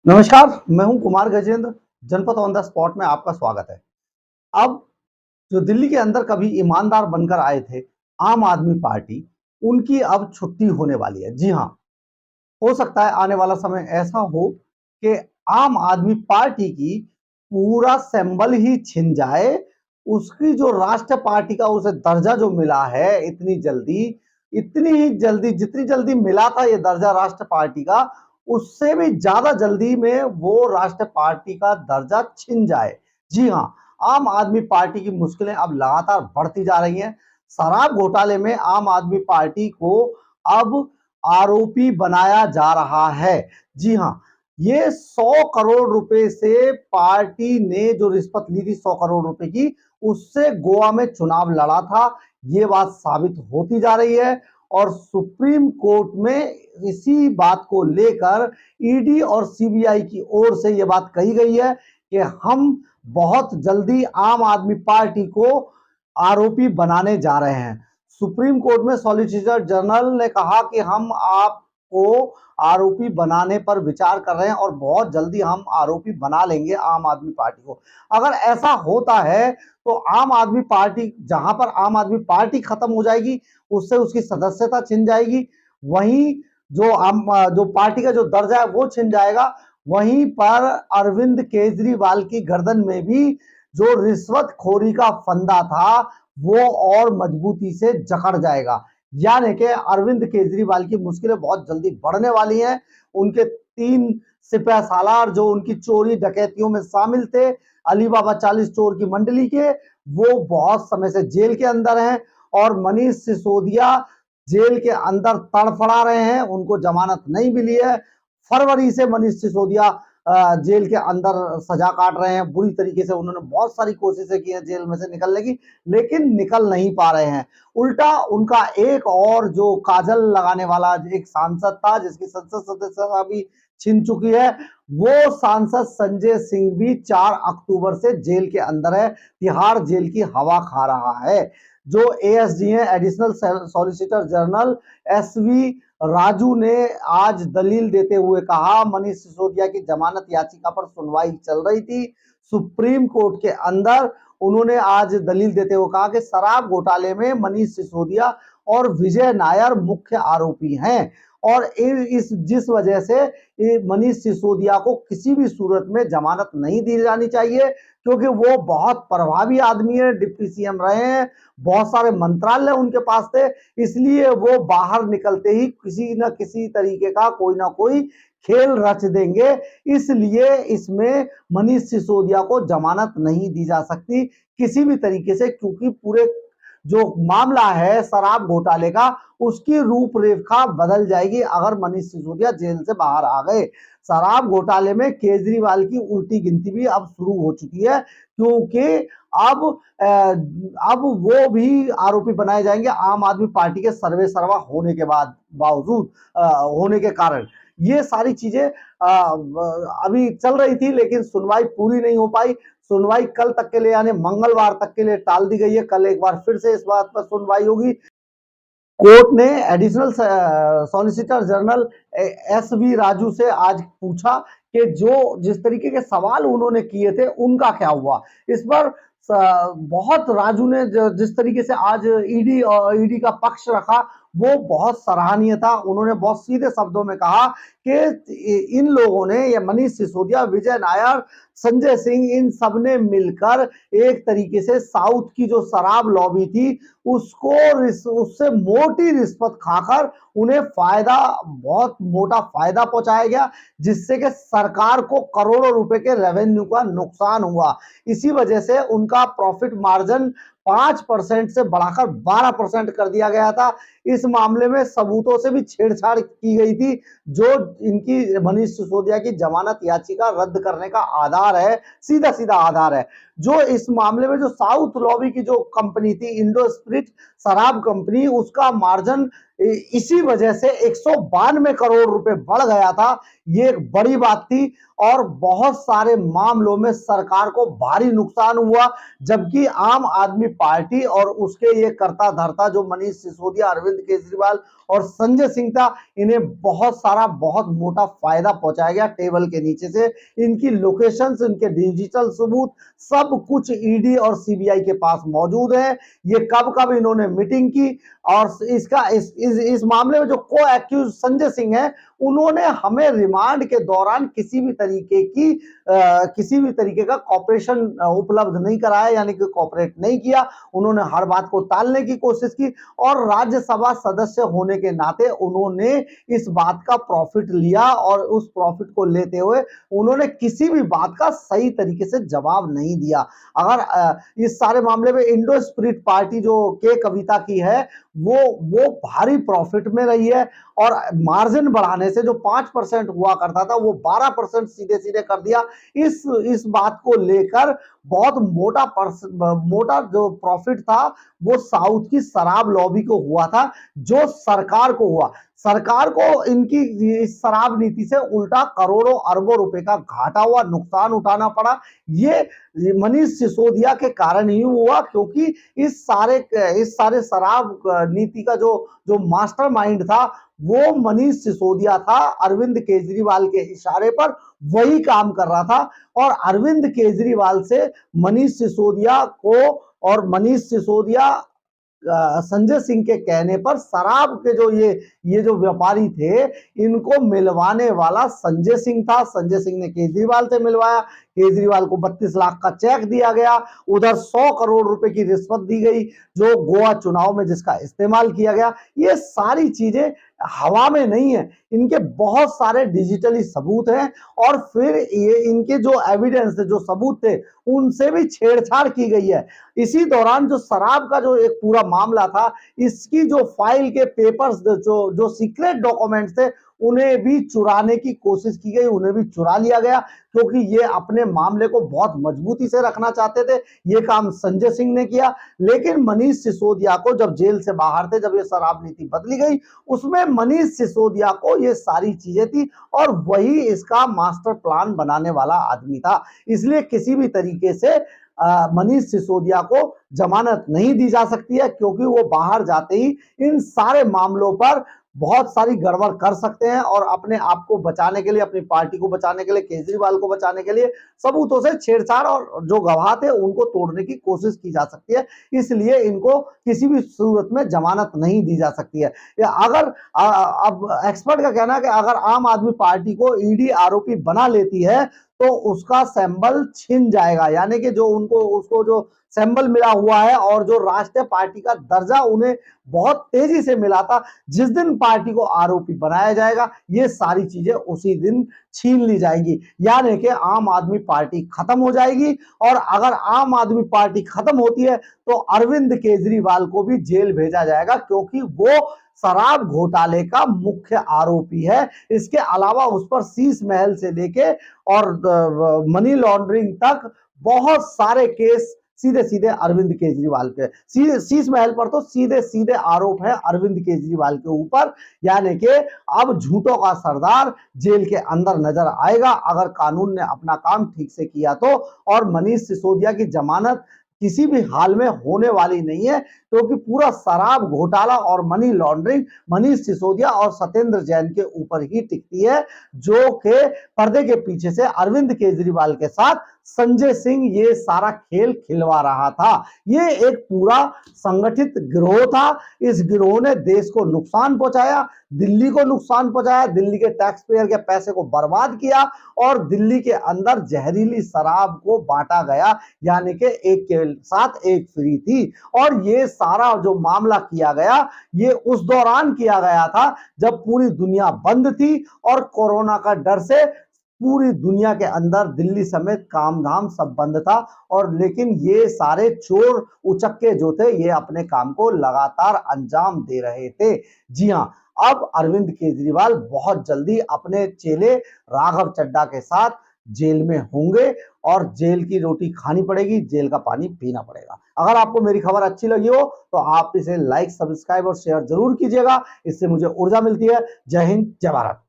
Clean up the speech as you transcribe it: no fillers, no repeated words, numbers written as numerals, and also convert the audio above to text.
नमस्कार, मैं हूं कुमार गजेंद्र। जनपद ऑन द स्पॉट में आपका स्वागत है। अब जो दिल्ली के अंदर कभी ईमानदार बनकर आए थे आम आदमी पार्टी, उनकी अब छुट्टी होने वाली है। जी हाँ, हो सकता है आने वाला समय ऐसा हो कि आम आदमी पार्टी की पूरा सिंबल ही छिन जाए। उसकी जो राष्ट्र पार्टी का उसे दर्जा जो मिला है इतनी ही जल्दी जितनी जल्दी मिला था ये दर्जा राष्ट्र पार्टी का, उससे भी ज्यादा जल्दी में वो राष्ट्र पार्टी का दर्जा छिन जाए। जी हाँ, आम आदमी पार्टी की मुश्किलें अब लगातार बढ़ती जा रही हैं। शराब घोटाले में आम आदमी पार्टी को अब आरोपी बनाया जा रहा है। जी हाँ, ये 100 करोड़ रुपए से पार्टी ने जो रिश्वत ली थी 100 करोड़ रुपए की, उससे गोवा में चुनाव लड़ा था। ये बात साबित होती जा रही है और सुप्रीम कोर्ट में इसी बात को लेकर ईडी और सीबीआई की ओर से यह बात कही गई है कि हम बहुत जल्दी आम आदमी पार्टी को आरोपी बनाने जा रहे हैं। सुप्रीम कोर्ट में सॉलिसिटर जनरल ने कहा कि हम आपको आरोपी बनाने पर विचार कर रहे हैं और बहुत जल्दी हम आरोपी बना लेंगे आम आदमी पार्टी को। अगर ऐसा होता है तो आम आदमी पार्टी, जहां पर आम आदमी पार्टी खत्म हो जाएगी, उससे उसकी सदस्यता छिन जाएगी। वहीं जो पार्टी का जो दर्जा है वो छिन जाएगा। वहीं पर अरविंद केजरीवाल की गर्दन में भी जो रिश्वतखोरी का फंदा था वो और मजबूती से जकड़ जाएगा। यानी कि अरविंद केजरीवाल की मुश्किलें बहुत जल्दी बढ़ने वाली हैं। उनके 3 सिपह सालार जो उनकी चोरी डकैतियों में शामिल थे, अलीबाबा 40 चोर की मंडली के, वो बहुत समय से जेल के अंदर हैं और मनीष सिसोदिया जेल के अंदर तड़फड़ा रहे हैं। उनको जमानत नहीं मिली है। फरवरी से मनीष सिसोदिया जेल के अंदर सजा काट रहे हैं। बुरी तरीके से उन्होंने बहुत सारी कोशिशें की हैं जेल में से निकलने की, लेकिन निकल नहीं पा रहे हैं। उल्टा उनका एक और जो काजल लगाने वाला एक सांसद था, जिसकी संसद सदस्यता भी छिन चुकी है, वो सांसद संजय सिंह भी 4 अक्टूबर से जेल के अंदर है, तिहाड़ जेल की हवा खा रहा है। जो एएसजी है, additional solicitor general SV Raju ने आज दलील देते हुए कहा, मनीष सिसोदिया की जमानत याचिका पर सुनवाई चल रही थी सुप्रीम कोर्ट के अंदर। उन्होंने आज दलील देते हुए कहा कि शराब घोटाले में मनीष सिसोदिया और विजय नायर मुख्य आरोपी हैं और इस जिस वजह से मनीष सिसोदिया को किसी भी सूरत में जमानत नहीं दी जानी चाहिए, क्योंकि वो बहुत प्रभावी आदमी है, डिप्टी सीएम रहे हैं, बहुत सारे मंत्रालय उनके पास थे। इसलिए वो बाहर निकलते ही किसी न किसी तरीके का कोई ना कोई खेल रच देंगे। इसलिए इसमें मनीष सिसोदिया को जमानत नहीं दी जा सकती किसी भी तरीके से, क्योंकि पूरे जो मामला है शराब घोटाले का, उसकी रूपरेखा बदल जाएगी अगर मनीष सिसोदिया जेल से बाहर आ गए। शराब घोटाले में केजरीवाल की उल्टी गिनती भी अब शुरू हो चुकी है, क्योंकि अब अब वो भी आरोपी बनाए जाएंगे आम आदमी पार्टी के सर्वे सर्वा होने के बावजूद होने के कारण। ये सारी चीजें अभी चल रही थी, लेकिन सुनवाई पूरी नहीं हो पाई। सुनवाई कल तक के लिए यानी मंगलवार तक के लिए टाल दी गई है। कल एक बार फिर से इस बात पर सुनवाई होगी। कोर्ट ने additional solicitor general SV Raju से आज पूछा कि जो जिस तरीके के सवाल उन्होंने किए थे उनका क्या हुआ। इस पर बहुत राजू ने जिस तरीके से आज ईडी का पक्ष रखा वो बहुत सराहनीय था। उन्होंने बहुत सीधे शब्दों में कहा कि इन लोगों ने, ये मनीष सिसोदिया, विजय नायर, संजय सिंह, इन सब ने मिलकर एक तरीके से साउथ की जो शराब लॉबी थी उसको उससे मोटी रिश्वत खाकर उन्हें बहुत मोटा फायदा पहुंचाया गया, जिससे कि सरकार को करोड़ों रुपए के रेवेन्यू का नुकसान हुआ। इसी वजह से उनका प्रॉफिट मार्जिन 5% से बढ़ाकर 12% कर दिया गया था। इस मामले में सबूतों से भी छेड़छाड़ की गई थी, जो इनकी मनीष सिसोदिया की जमानत याचिका रद्द करने का आधार है, सीधा सीधा आधार है। जो इस मामले में जो साउथ लॉबी की जो कंपनी थी, इंडो स्पिरिट शराब कंपनी, उसका मार्जिन इसी वजह से 192 करोड़ रुपए बढ़ गया था। ये एक बड़ी बात थी और बहुत सारे मामलों में सरकार को भारी नुकसान हुआ, जबकि आम आदमी पार्टी और उसके ये करता धरता जो मनीष सिसोदिया, अरविंद केजरीवाल और संजय सिंह था, इन्हें बहुत मोटा फायदा पहुंचाया गया टेबल के नीचे से। इनकी लोकेशंस, इनके डिजिटल सबूत सब कुछ ईडी और सीबीआई के पास मौजूद है। ये कब कब इन्होंने मीटिंग की और इस मामले में जो को एक्यूज संजय सिंह है, उन्होंने हमें रिमांड के दौरान किसी भी तरीके का कॉपरेशन उपलब्ध नहीं कराया, यानी कि कॉपरेट नहीं किया। उन्होंने हर बात को टालने की कोशिश की और राज्यसभा सदस्य होने के नाते उन्होंने इस बात का प्रॉफिट लिया और उस प्रॉफिट को लेते हुए उन्होंने किसी भी बात का सही तरीके से जवाब नहीं दिया। अगर इस सारे मामले में इंडो स्पिरिट पार्टी जो के कविता की है, वो भारी प्रॉफिट में रही है और मार्जिन बढ़ाने से जो 5% हुआ करता था वो 12% सीधे सीधे कर दिया। इस बात को लेकर बहुत मोटा जो प्रॉफिट था वो साउथ की शराब लॉबी को हुआ था, जो सरकार को हुआ। सरकार को इनकी इस शराब नीति से उल्टा करोड़ों अरबों रुपए का घाटा हुआ, नुकसान उठाना पड़ा। ये मनीष सिसोदिया के कारण ही हुआ, क्योंकि इस सारे शराब नीति का जो मास्टरमाइंड था वो मनीष सिसोदिया था। अरविंद केजरीवाल के इशारे पर वही काम कर रहा था और अरविंद केजरीवाल से मनीष सिसोदिया को और मनीष सिसोदिया संजय सिंह के कहने पर शराब के ये जो व्यापारी थे, इनको मिलवाने वाला संजय सिंह था। संजय सिंह ने केजरीवाल से मिलवाया, केजरीवाल को 32 लाख का चेक दिया गया, उधर 100 करोड़ रुपए की रिश्वत दी गई जो गोवा चुनाव में जिसका इस्तेमाल किया गया। ये सारी चीजें हवा में नहीं है, इनके बहुत सारे डिजिटली सबूत हैं और फिर ये इनके जो एविडेंस थे, जो सबूत थे, उनसे भी छेड़छाड़ की गई है। इसी दौरान जो शराब का जो एक पूरा मामला था, इसकी जो फाइल के पेपर्स, जो सीक्रेट डॉक्यूमेंट्स थे, उन्हें भी चुराने की कोशिश की गई, उन्हें भी चुरा लिया गया, क्योंकि ये अपने मामले को बहुत मजबूती से रखना चाहते थे। ये काम संजय सिंह ने किया, लेकिन मनीष सिसोदिया को जब जेल से बाहर थे, जब ये शराब नीति बदली गई, उसमें मनीष सिसोदिया को ये सारी चीजें थी और वही इसका मास्टर प्लान बनाने वाला आदमी था। इसलिए किसी भी तरीके से मनीष सिसोदिया को जमानत नहीं दी जा सकती है, क्योंकि वो बाहर जाते ही इन सारे मामलों पर बहुत सारी गड़बड़ कर सकते हैं और अपने आप को बचाने के लिए, अपनी पार्टी को बचाने के लिए, केजरीवाल को बचाने के लिए सबूतों से छेड़छाड़ और जो गवाह थे उनको तोड़ने की कोशिश की जा सकती है। इसलिए इनको किसी भी सूरत में जमानत नहीं दी जा सकती है। अगर अब एक्सपर्ट का कहना है कि अगर आम आदमी पार्टी को ईडी आरोपी बना लेती है तो उसका सैंबल छिन जाएगा, यानी कि जो उसको जो सैंबल मिला हुआ है और जो राष्ट्रीय पार्टी का दर्जा उन्हें बहुत तेजी से मिला था, जिस दिन पार्टी को आरोपी बनाया जाएगा ये सारी चीजें उसी दिन छीन ली जाएगी, यानी कि आम आदमी पार्टी खत्म हो जाएगी। और अगर आम आदमी पार्टी खत्म होती है तो अरविंद केजरीवाल को भी जेल भेजा जाएगा, क्योंकि वो शराब घोटाले का मुख्य आरोपी है। इसके अलावा उस पर शीश महल से लेके और मनी लॉन्ड्रिंग तक बहुत सारे केस सीधे सीधे अरविंद केजरीवाल पे, शीश महल पर तो सीधे सीधे आरोप है अरविंद केजरीवाल के ऊपर। यानी कि अब झूठों का सरदार जेल के अंदर नजर आएगा अगर कानून ने अपना काम ठीक से किया तो। और मनीष सिसोदिया की जमानत किसी भी हाल में होने वाली नहीं है, क्योंकि पूरा शराब घोटाला और मनी लॉन्ड्रिंग मनीष सिसोदिया और सत्येंद्र जैन के ऊपर ही टिकती है, जो के पर्दे के पीछे से अरविंद केजरीवाल के साथ संजय सिंह ये सारा खेल खिलवा रहा था। ये एक पूरा संगठित गिरोह था। इस गिरोह ने देश को नुकसान पहुंचाया, दिल्ली को नुकसान पहुंचाया, दिल्ली के टैक्स पेयर के पैसे को बर्बाद किया और दिल्ली के अंदर जहरीली शराब को बांटा गया, यानी कि एक के साथ एक फ्री थी। और ये सारा जो मामला किया गया ये उस दौरान किया गया था जब पूरी दुनिया बंद थी और कोरोना का डर से पूरी दुनिया के अंदर दिल्ली समेत काम धाम सब बंद था। और लेकिन ये सारे चोर उचक्के जो थे ये अपने काम को लगातार अंजाम दे रहे थे। जी हाँ, अब अरविंद केजरीवाल बहुत जल्दी अपने चेले राघव चड्ढा के साथ जेल में होंगे और जेल की रोटी खानी पड़ेगी, जेल का पानी पीना पड़ेगा। अगर आपको मेरी खबर अच्छी लगी हो तो आप इसे लाइक, सब्सक्राइब और शेयर जरूर कीजिएगा, इससे मुझे ऊर्जा मिलती है। जय हिंद, जय भारत।